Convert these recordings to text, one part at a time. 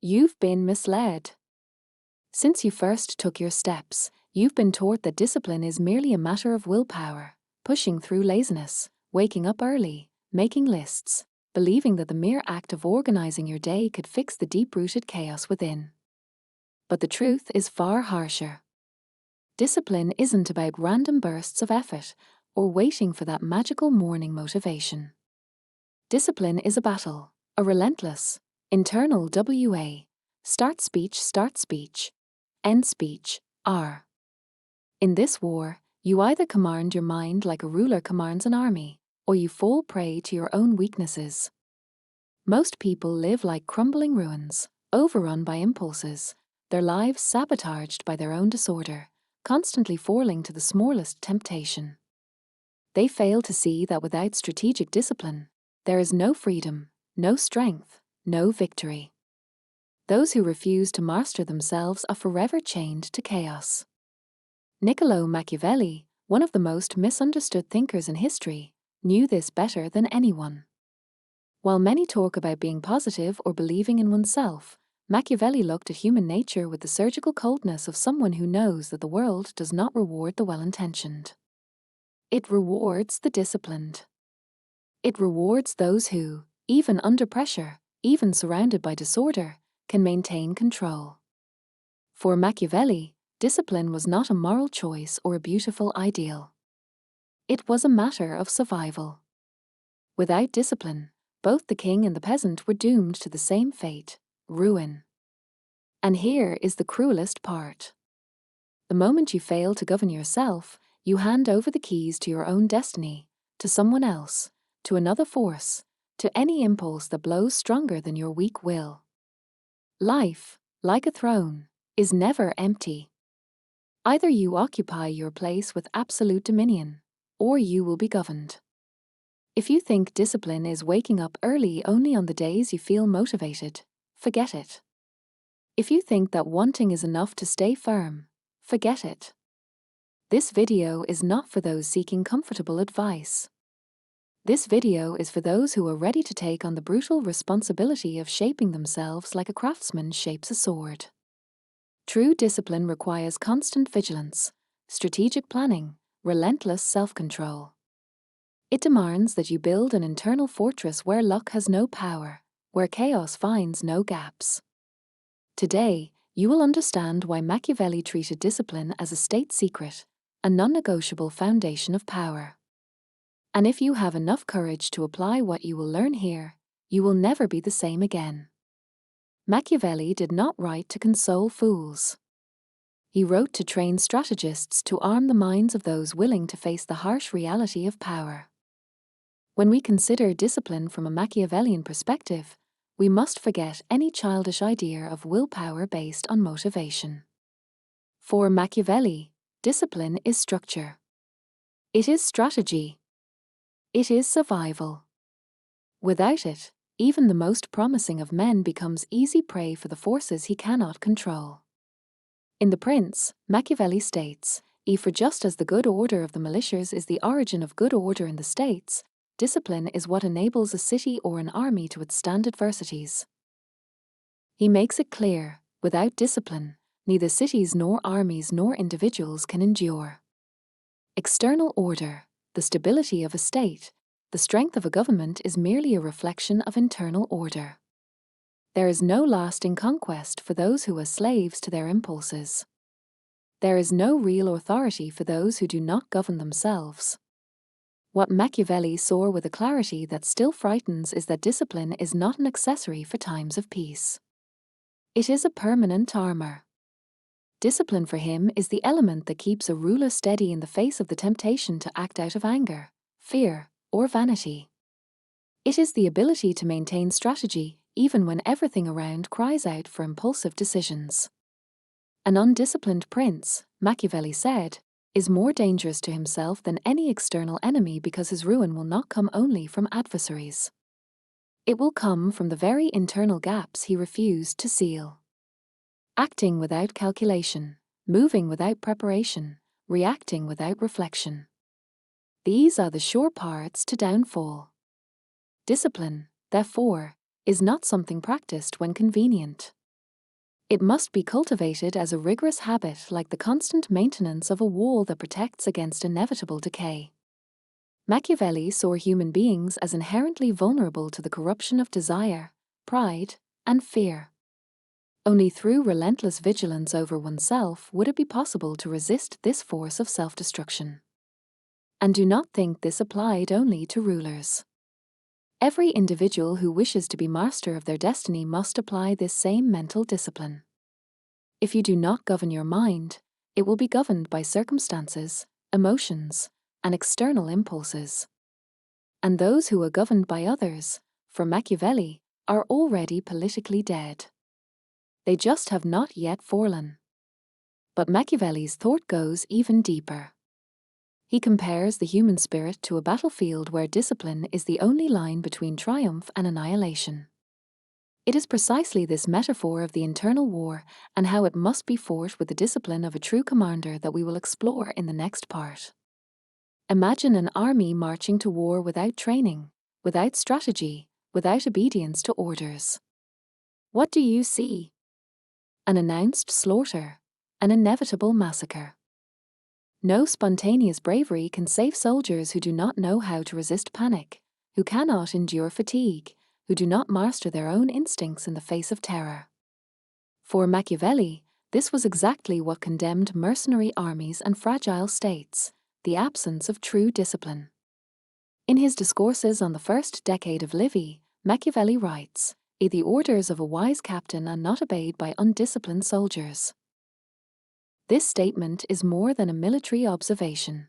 You've been misled. Since you first took your steps, you've been taught that discipline is merely a matter of willpower, pushing through laziness, waking up early, making lists, believing that the mere act of organizing your day could fix the deep-rooted chaos within. But the truth is far harsher. Discipline isn't about random bursts of effort or waiting for that magical morning motivation. Discipline is a battle, a relentless, internal start speech, end speech, R. In this war, you either command your mind like a ruler commands an army, or you fall prey to your own weaknesses. Most people live like crumbling ruins, overrun by impulses, their lives sabotaged by their own disorder, constantly falling to the smallest temptation. They fail to see that without strategic discipline, there is no freedom, no strength, no victory. Those who refuse to master themselves are forever chained to chaos. Niccolò Machiavelli, one of the most misunderstood thinkers in history, knew this better than anyone. While many talk about being positive or believing in oneself, Machiavelli looked at human nature with the surgical coldness of someone who knows that the world does not reward the well-intentioned. It rewards the disciplined. It rewards those who, even under pressure, even surrounded by disorder, can maintain control. For Machiavelli, discipline was not a moral choice or a beautiful ideal. It was a matter of survival. Without discipline, both the king and the peasant were doomed to the same fate, ruin. And here is the cruelest part. The moment you fail to govern yourself, you hand over the keys to your own destiny, to someone else, to another force, to any impulse that blows stronger than your weak will. Life, like a throne, is never empty. Either you occupy your place with absolute dominion, or you will be governed. If you think discipline is waking up early only on the days you feel motivated, forget it. If you think that wanting is enough to stay firm, forget it. This video is not for those seeking comfortable advice. This video is for those who are ready to take on the brutal responsibility of shaping themselves like a craftsman shapes a sword. True discipline requires constant vigilance, strategic planning, relentless self-control. It demands that you build an internal fortress where luck has no power, where chaos finds no gaps. Today, you will understand why Machiavelli treated discipline as a state secret, a non-negotiable foundation of power. And if you have enough courage to apply what you will learn here, you will never be the same again. Machiavelli did not write to console fools. He wrote to train strategists to arm the minds of those willing to face the harsh reality of power. When we consider discipline from a Machiavellian perspective, we must forget any childish idea of willpower based on motivation. For Machiavelli, discipline is structure. It is strategy. It is survival. Without it, even the most promising of men becomes easy prey for the forces he cannot control. In The Prince, Machiavelli states, "For just as the good order of the militias is the origin of good order in the states, discipline is what enables a city or an army to withstand adversities." He makes it clear, without discipline, neither cities nor armies nor individuals can endure. External order, the stability of a state, the strength of a government is merely a reflection of internal order. There is no lasting conquest for those who are slaves to their impulses. There is no real authority for those who do not govern themselves. What Machiavelli saw with a clarity that still frightens is that discipline is not an accessory for times of peace. It is a permanent armor. Discipline for him is the element that keeps a ruler steady in the face of the temptation to act out of anger, fear, or vanity. It is the ability to maintain strategy even when everything around cries out for impulsive decisions. An undisciplined prince, Machiavelli said, is more dangerous to himself than any external enemy because his ruin will not come only from adversaries. It will come from the very internal gaps he refused to seal. Acting without calculation, moving without preparation, reacting without reflection. These are the sure parts to downfall. Discipline, therefore, is not something practiced when convenient. It must be cultivated as a rigorous habit, like the constant maintenance of a wall that protects against inevitable decay. Machiavelli saw human beings as inherently vulnerable to the corruption of desire, pride, and fear. Only through relentless vigilance over oneself would it be possible to resist this force of self-destruction. And do not think this applied only to rulers. Every individual who wishes to be master of their destiny must apply this same mental discipline. If you do not govern your mind, it will be governed by circumstances, emotions, and external impulses. And those who are governed by others, for Machiavelli, are already politically dead. They just have not yet fallen. But Machiavelli's thought goes even deeper. He compares the human spirit to a battlefield where discipline is the only line between triumph and annihilation. It is precisely this metaphor of the internal war and how it must be fought with the discipline of a true commander that we will explore in the next part. Imagine an army marching to war without training, without strategy, without obedience to orders. What do you see? An announced slaughter, an inevitable massacre. No spontaneous bravery can save soldiers who do not know how to resist panic, who cannot endure fatigue, who do not master their own instincts in the face of terror. For Machiavelli, this was exactly what condemned mercenary armies and fragile states, the absence of true discipline. In his discourses on the first decade of Livy, Machiavelli writes, "The orders of a wise captain are not obeyed by undisciplined soldiers." This statement is more than a military observation.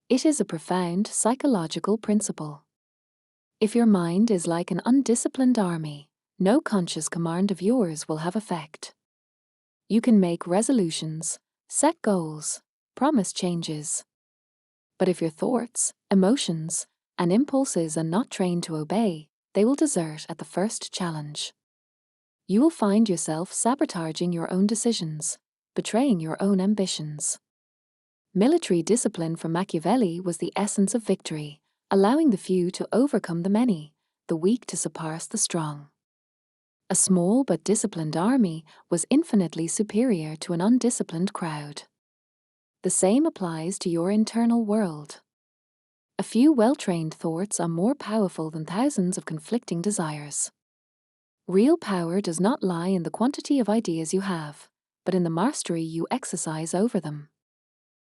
It is a profound psychological principle. If your mind is like an undisciplined army, no conscious command of yours will have effect. You can make resolutions, set goals, promise changes. But if your thoughts, emotions, and impulses are not trained to obey, they will desert at the first challenge. You will find yourself sabotaging your own decisions, betraying your own ambitions. Military discipline for Machiavelli was the essence of victory, allowing the few to overcome the many, the weak to surpass the strong. A small but disciplined army was infinitely superior to an undisciplined crowd. The same applies to your internal world. A few well-trained thoughts are more powerful than thousands of conflicting desires. Real power does not lie in the quantity of ideas you have, but in the mastery you exercise over them.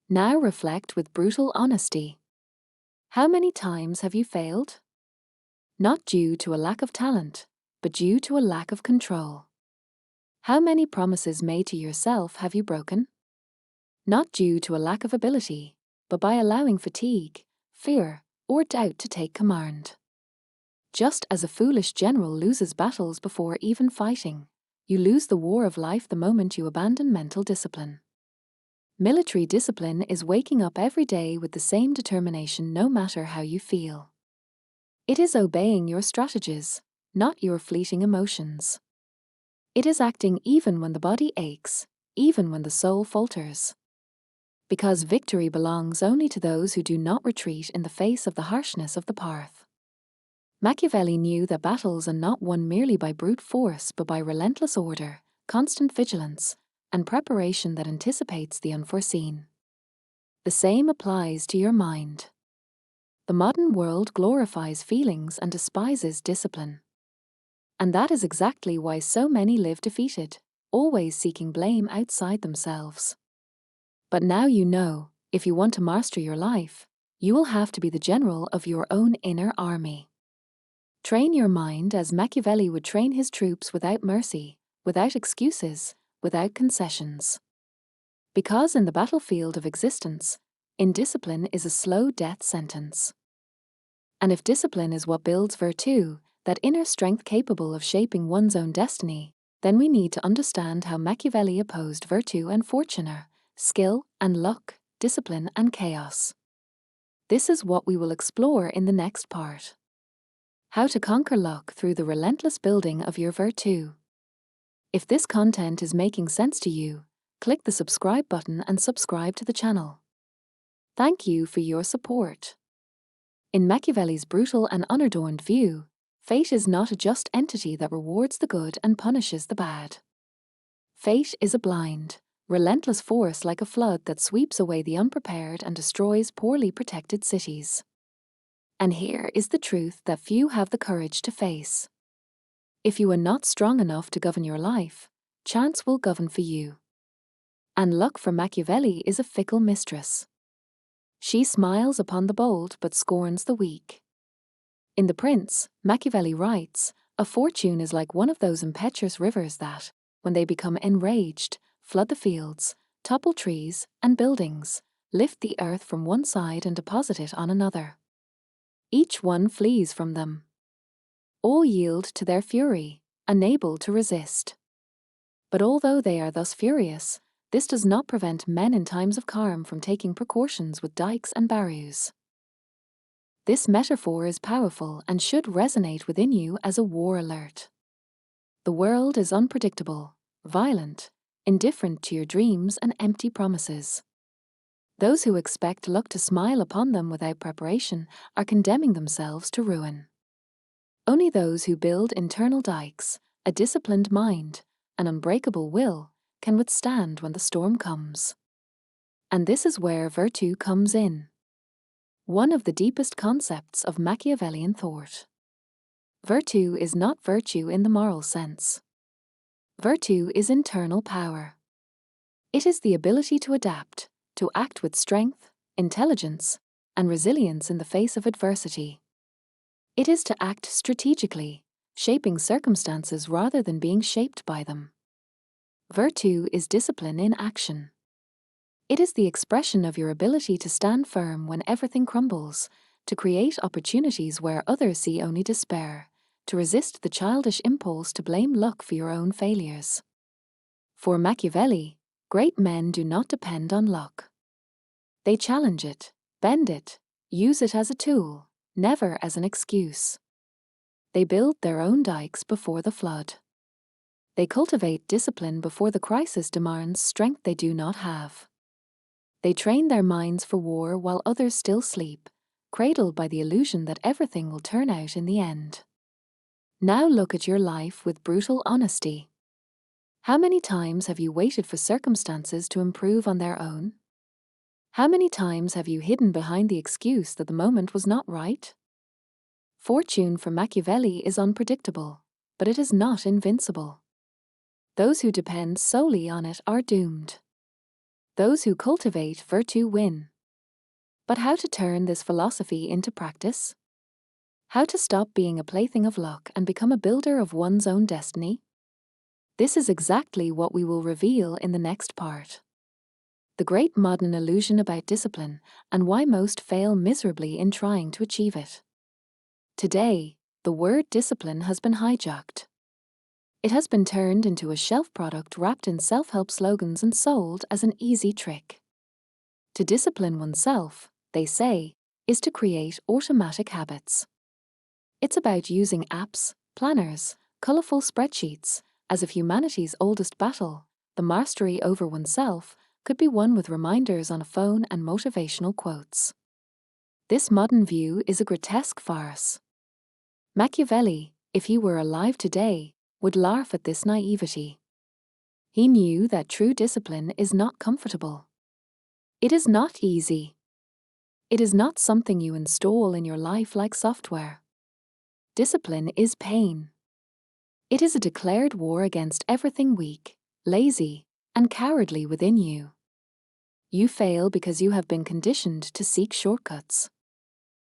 Now reflect with brutal honesty. How many times have you failed? Not due to a lack of talent, but due to a lack of control. How many promises made to yourself have you broken? Not due to a lack of ability, but by allowing fatigue, fear, or doubt to take command. Just as a foolish general loses battles before even fighting, you lose the war of life the moment you abandon mental discipline. Military discipline is waking up every day with the same determination no matter how you feel. It is obeying your strategies, not your fleeting emotions. It is acting even when the body aches, even when the soul falters. Because victory belongs only to those who do not retreat in the face of the harshness of the path. Machiavelli knew that battles are not won merely by brute force but by relentless order, constant vigilance, and preparation that anticipates the unforeseen. The same applies to your mind. The modern world glorifies feelings and despises discipline. And that is exactly why so many live defeated, always seeking blame outside themselves. But now you know, if you want to master your life, you will have to be the general of your own inner army. Train your mind as Machiavelli would train his troops, without mercy, without excuses, without concessions. Because in the battlefield of existence, indiscipline is a slow death sentence. And if discipline is what builds virtue, that inner strength capable of shaping one's own destiny, then we need to understand how Machiavelli opposed virtue and fortuna, skill and luck, discipline and chaos. This is what we will explore in the next part. How to conquer luck through the relentless building of your virtue. If this content is making sense to you, click the subscribe button and subscribe to the channel. Thank you for your support. In Machiavelli's brutal and unadorned view, fate is not a just entity that rewards the good and punishes the bad. Fate is a blind, relentless force like a flood that sweeps away the unprepared and destroys poorly protected cities. And here is the truth that few have the courage to face. If you are not strong enough to govern your life, chance will govern for you. And luck for Machiavelli is a fickle mistress. She smiles upon the bold but scorns the weak. In The Prince, Machiavelli writes, "A fortune is like one of those impetuous rivers that, when they become enraged, flood the fields, topple trees and buildings, lift the earth from one side and deposit it on another. Each one flees from them. All yield to their fury, unable to resist. But although they are thus furious, this does not prevent men in times of calm from taking precautions with dikes and barrows." This metaphor is powerful and should resonate within you as a war alert. The world is unpredictable, violent, indifferent to your dreams and empty promises. Those who expect luck to smile upon them without preparation are condemning themselves to ruin. Only those who build internal dikes, a disciplined mind, an unbreakable will, can withstand when the storm comes. And this is where virtue comes in. One of the deepest concepts of Machiavellian thought. Virtue is not virtue in the moral sense. Virtue is internal power. It is the ability to adapt, to act with strength, intelligence, and resilience in the face of adversity. It is to act strategically, shaping circumstances rather than being shaped by them. Virtue is discipline in action. It is the expression of your ability to stand firm when everything crumbles, to create opportunities where others see only despair, to resist the childish impulse to blame luck for your own failures. For Machiavelli, great men do not depend on luck. They challenge it, bend it, use it as a tool, never as an excuse. They build their own dikes before the flood. They cultivate discipline before the crisis demands strength they do not have. They train their minds for war while others still sleep, cradled by the illusion that everything will turn out in the end. Now look at your life with brutal honesty. How many times have you waited for circumstances to improve on their own? How many times have you hidden behind the excuse that the moment was not right? Fortune for Machiavelli is unpredictable, but it is not invincible. Those who depend solely on it are doomed. Those who cultivate virtue win. But how to turn this philosophy into practice? How to stop being a plaything of luck and become a builder of one's own destiny? This is exactly what we will reveal in the next part. The great modern illusion about discipline and why most fail miserably in trying to achieve it. Today, the word discipline has been hijacked. It has been turned into a shelf product wrapped in self-help slogans and sold as an easy trick. To discipline oneself, they say, is to create automatic habits. It's about using apps, planners, colorful spreadsheets, as if humanity's oldest battle, the mastery over oneself, could be won with reminders on a phone and motivational quotes. This modern view is a grotesque farce. Machiavelli, if he were alive today, would laugh at this naivety. He knew that true discipline is not comfortable. It is not easy. It is not something you install in your life like software. Discipline is pain. It is a declared war against everything weak, lazy, and cowardly within you. You fail because you have been conditioned to seek shortcuts.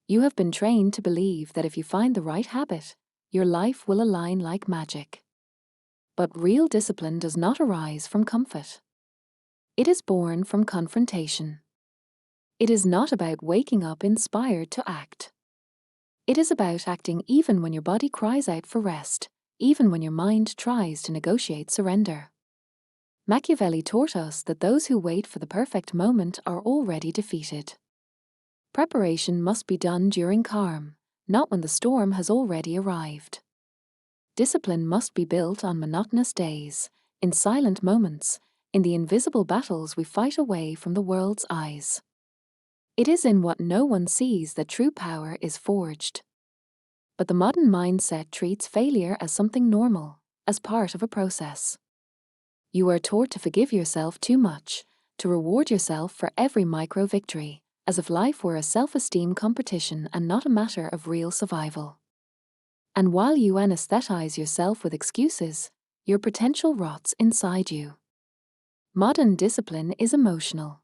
You have been trained to believe that if you find the right habit, your life will align like magic. But real discipline does not arise from comfort. It is born from confrontation. It is not about waking up inspired to act. It is about acting even when your body cries out for rest, even when your mind tries to negotiate surrender. Machiavelli taught us that those who wait for the perfect moment are already defeated. Preparation must be done during calm, not when the storm has already arrived. Discipline must be built on monotonous days, in silent moments, in the invisible battles we fight away from the world's eyes. It is in what no one sees that true power is forged. But the modern mindset treats failure as something normal, as part of a process. You are taught to forgive yourself too much, to reward yourself for every micro-victory, as if life were a self-esteem competition and not a matter of real survival. And while you anesthetize yourself with excuses, your potential rots inside you. Modern discipline is emotional.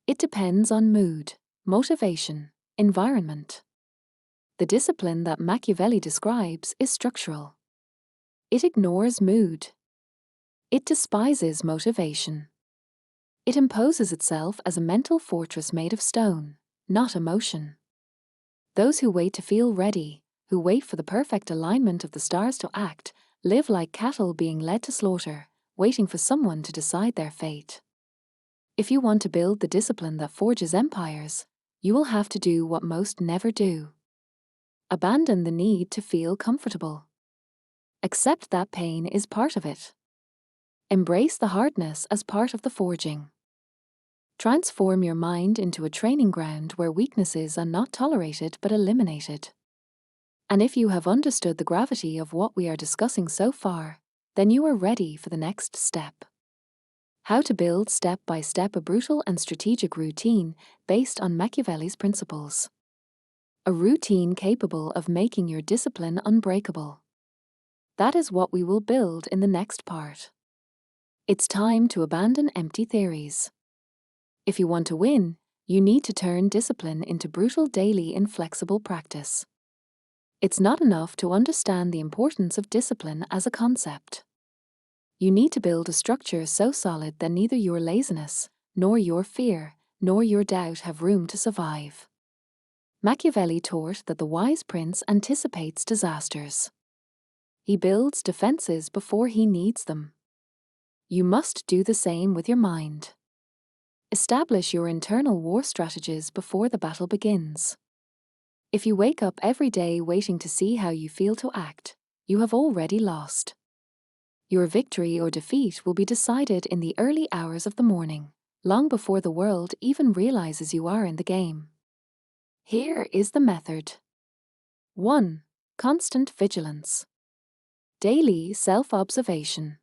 It depends on mood, motivation, environment. The discipline that Machiavelli describes is structural. It ignores mood. It despises motivation. It imposes itself as a mental fortress made of stone, not emotion. Those who wait to feel ready, who wait for the perfect alignment of the stars to act, live like cattle being led to slaughter, waiting for someone to decide their fate. If you want to build the discipline that forges empires, you will have to do what most never do. Abandon the need to feel comfortable. Accept that pain is part of it. Embrace the hardness as part of the forging. Transform your mind into a training ground where weaknesses are not tolerated but eliminated. And if you have understood the gravity of what we are discussing so far, then you are ready for the next step. How to build step by step a brutal and strategic routine based on Machiavelli's principles. A routine capable of making your discipline unbreakable. That is what we will build in the next part. It's time to abandon empty theories. If you want to win, you need to turn discipline into brutal daily inflexible practice. It's not enough to understand the importance of discipline as a concept. You need to build a structure so solid that neither your laziness, nor your fear, nor your doubt have room to survive. Machiavelli taught that the wise prince anticipates disasters. He builds defenses before he needs them. You must do the same with your mind. Establish your internal war strategies before the battle begins. If you wake up every day waiting to see how you feel to act, you have already lost. Your victory or defeat will be decided in the early hours of the morning, long before the world even realizes you are in the game. Here is the method. 1. Constant vigilance. Daily self-observation.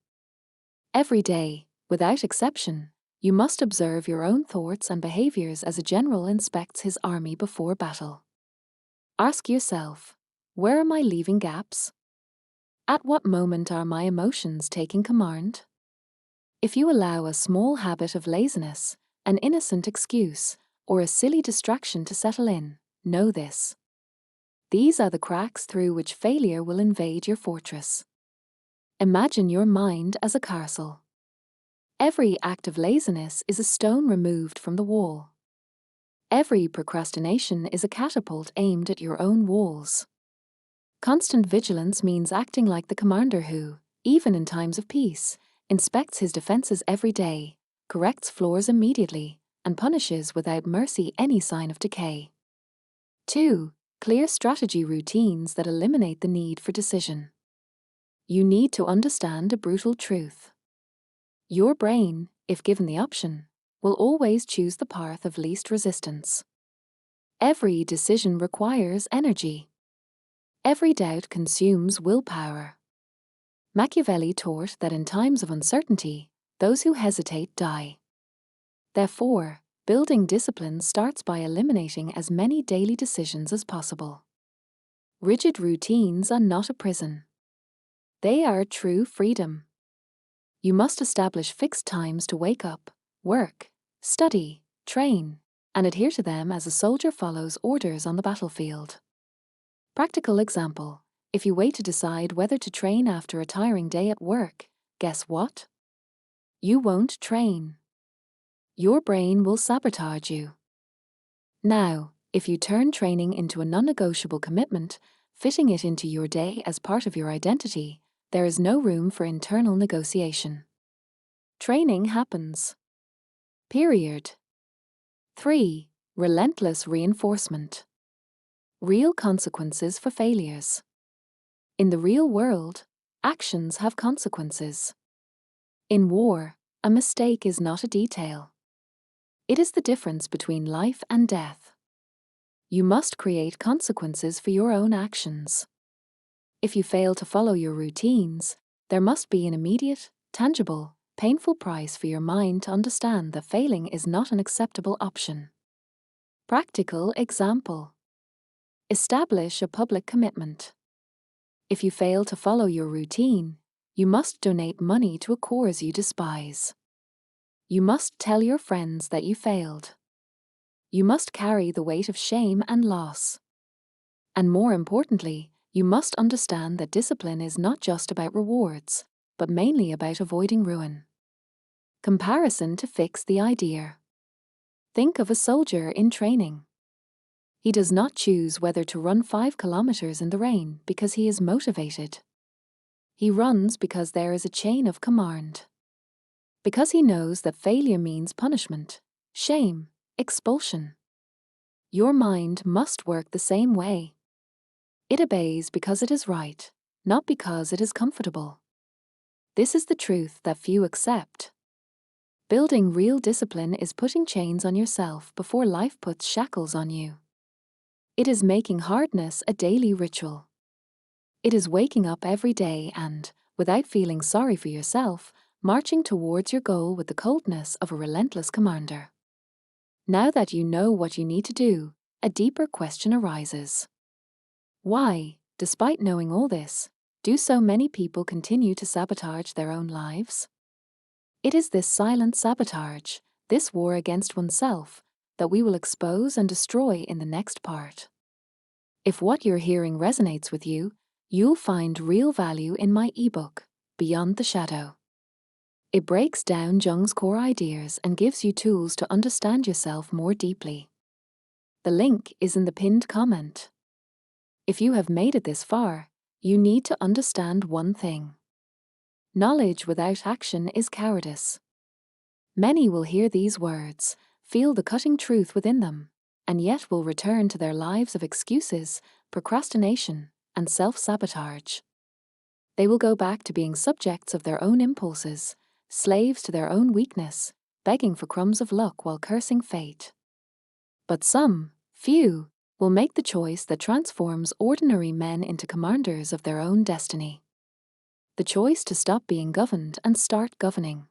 Every day, without exception, you must observe your own thoughts and behaviors as a general inspects his army before battle. Ask yourself, where am I leaving gaps? At what moment are my emotions taking command? If you allow a small habit of laziness, an innocent excuse, or a silly distraction to settle in, know this. These are the cracks through which failure will invade your fortress. Imagine your mind as a castle. Every act of laziness is a stone removed from the wall. Every procrastination is a catapult aimed at your own walls. Constant vigilance means acting like the commander who, even in times of peace, inspects his defenses every day, corrects flaws immediately, and punishes without mercy any sign of decay. 2. Clear strategy routines that eliminate the need for decision. You need to understand a brutal truth. Your brain, if given the option, will always choose the path of least resistance. Every decision requires energy. Every doubt consumes willpower. Machiavelli taught that in times of uncertainty, those who hesitate die. Therefore, building discipline starts by eliminating as many daily decisions as possible. Rigid routines are not a prison. They are true freedom. You must establish fixed times to wake up, work, study, train, and adhere to them as a soldier follows orders on the battlefield. Practical example: if you wait to decide whether to train after a tiring day at work, guess what? You won't train. Your brain will sabotage you. Now, if you turn training into a non-negotiable commitment, fitting it into your day as part of your identity, there is no room for internal negotiation. Training happens. Period. 3. Relentless reinforcement. Real consequences for failures. In the real world, actions have consequences. In war, a mistake is not a detail. It is the difference between life and death. You must create consequences for your own actions. If you fail to follow your routines, there must be an immediate, tangible, painful price for your mind to understand that failing is not an acceptable option. Practical example. Establish a public commitment. If you fail to follow your routine, you must donate money to a cause you despise. You must tell your friends that you failed. You must carry the weight of shame and loss. And more importantly, you must understand that discipline is not just about rewards, but mainly about avoiding ruin. Comparison to fix the idea. Think of a soldier in training. He does not choose whether to run 5 kilometers in the rain because he is motivated. He runs because there is a chain of command. Because he knows that failure means punishment, shame, expulsion. Your mind must work the same way. It obeys because it is right, not because it is comfortable. This is the truth that few accept. Building real discipline is putting chains on yourself before life puts shackles on you. It is making hardness a daily ritual. It is waking up every day and, without feeling sorry for yourself, marching towards your goal with the coldness of a relentless commander. Now that you know what you need to do, a deeper question arises. Why, despite knowing all this, do so many people continue to sabotage their own lives? It is this silent sabotage, this war against oneself, that we will expose and destroy in the next part. If what you're hearing resonates with you, you'll find real value in my ebook, Beyond the Shadow. It breaks down Jung's core ideas and gives you tools to understand yourself more deeply. The link is in the pinned comment. If you have made it this far, you need to understand one thing. Knowledge without action is cowardice. Many will hear these words, feel the cutting truth within them, and yet will return to their lives of excuses, procrastination, and self-sabotage. They will go back to being subjects of their own impulses, slaves to their own weakness, begging for crumbs of luck while cursing fate. But some, few, will make the choice that transforms ordinary men into commanders of their own destiny. The choice to stop being governed and start governing.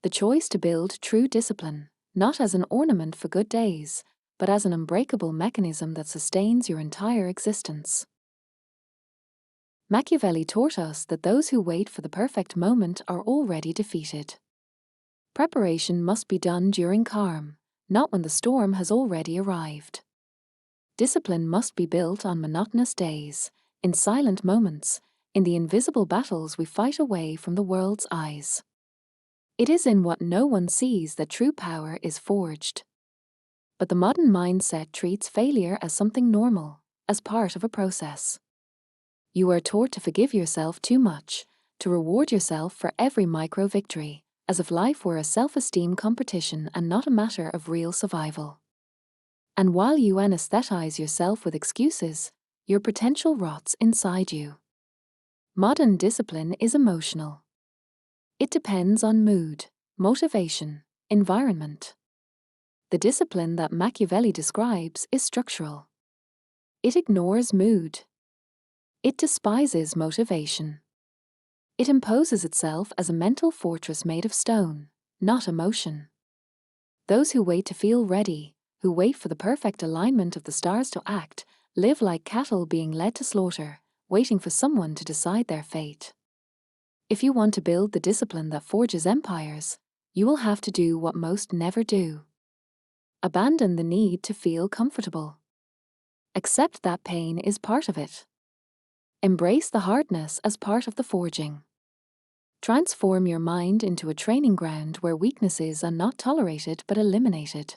The choice to build true discipline, not as an ornament for good days, but as an unbreakable mechanism that sustains your entire existence. Machiavelli taught us that those who wait for the perfect moment are already defeated. Preparation must be done during calm, not when the storm has already arrived. Discipline must be built on monotonous days, in silent moments, in the invisible battles we fight away from the world's eyes. It is in what no one sees that true power is forged. But the modern mindset treats failure as something normal, as part of a process. You are taught to forgive yourself too much, to reward yourself for every micro-victory, as if life were a self-esteem competition and not a matter of real survival. And while you anesthetize yourself with excuses, your potential rots inside you. Modern discipline is emotional. It depends on mood, motivation, environment. The discipline that Machiavelli describes is structural. It ignores mood. It despises motivation. It imposes itself as a mental fortress made of stone, not emotion. Those who wait to feel ready, who wait for the perfect alignment of the stars to act, live like cattle being led to slaughter, waiting for someone to decide their fate. If you want to build the discipline that forges empires, you will have to do what most never do. Abandon the need to feel comfortable. Accept that pain is part of it. Embrace the hardness as part of the forging. Transform your mind into a training ground where weaknesses are not tolerated but eliminated.